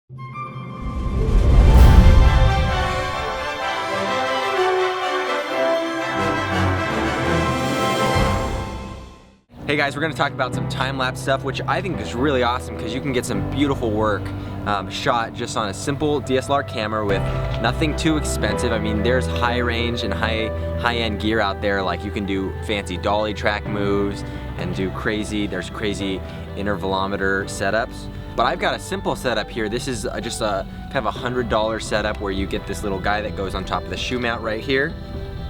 Hey guys, we're going to talk about some time-lapse stuff, which I think is really awesome because you can get some beautiful work shot just on a simple DSLR camera with nothing too expensive. I mean, there's high range and high-end gear out there, like you can do fancy dolly track moves and do there's crazy intervalometer setups. But I've got a simple setup here. This is just a kind of $100 setup where you get this little guy that goes on top of the shoe mount right here.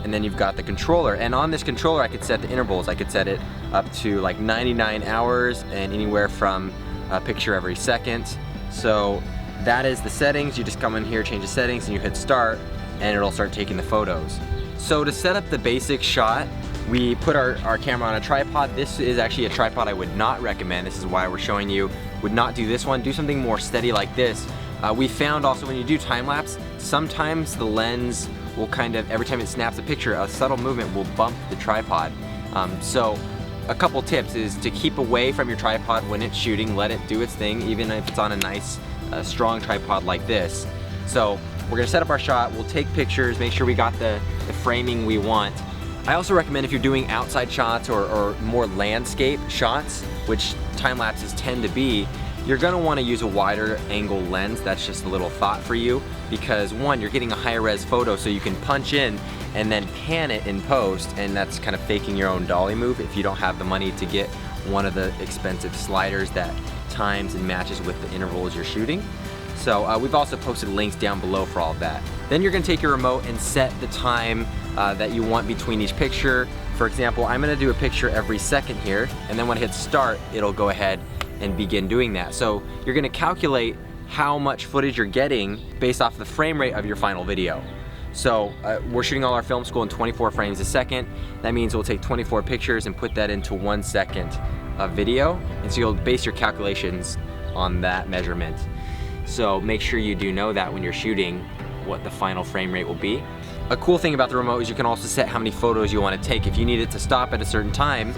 And then you've got the controller, and on this controller I could set the intervals. I could set it up to like 99 hours and anywhere from a picture every second. So that is the settings. You just come in here, change the settings, and you hit start, and it'll start taking the photos. So to set up the basic shot, we put our camera on a tripod. This is actually a tripod I would not recommend. This is why we're showing you, would not do this one. Do something more steady like this. We found also when you do time-lapse, sometimes the lens will kind of, every time it snaps a picture, a subtle movement will bump the tripod. So a couple tips is to keep away from your tripod when it's shooting, let it do its thing, even if it's on a nice, strong tripod like this. So we're gonna set up our shot, we'll take pictures, make sure we got the framing we want. I also recommend if you're doing outside shots or more landscape shots, which time-lapses tend to be, you're gonna wanna use a wider angle lens. That's just a little thought for you, because one, you're getting a higher res photo so you can punch in and then pan it in post, and that's kind of faking your own dolly move if you don't have the money to get one of the expensive sliders that times and matches with the intervals you're shooting. So we've also posted links down below for all of that. Then you're gonna take your remote and set the time that you want between each picture. For example, I'm gonna do a picture every second here, and then when I hit start, it'll go ahead and begin doing that. So you're gonna calculate how much footage you're getting based off the frame rate of your final video. So we're shooting all our film school in 24 frames a second. That means we'll take 24 pictures and put that into 1 second of video. And so you'll base your calculations on that measurement. So make sure you do know that when you're shooting, what the final frame rate will be. A cool thing about the remote is you can also set how many photos you want to take. If you need it to stop at a certain time,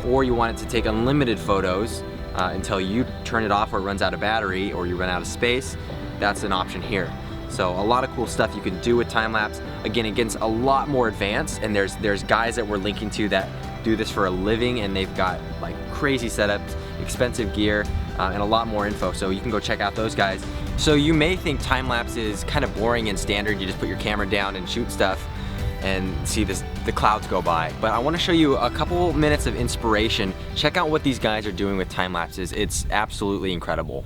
or you want it to take unlimited photos, until you turn it off or it runs out of battery or you run out of space, that's an option here. So a lot of cool stuff you can do with time-lapse. Again, it gets a lot more advanced, and there's guys that we're linking to that do this for a living, and they've got like crazy setups, expensive gear, and a lot more info. So you can go check out those guys. So you may think time-lapse is kind of boring and standard. You just put your camera down and shoot stuff and see the clouds go by. But I wanna show you a couple minutes of inspiration. Check out what these guys are doing with time lapses. It's absolutely incredible.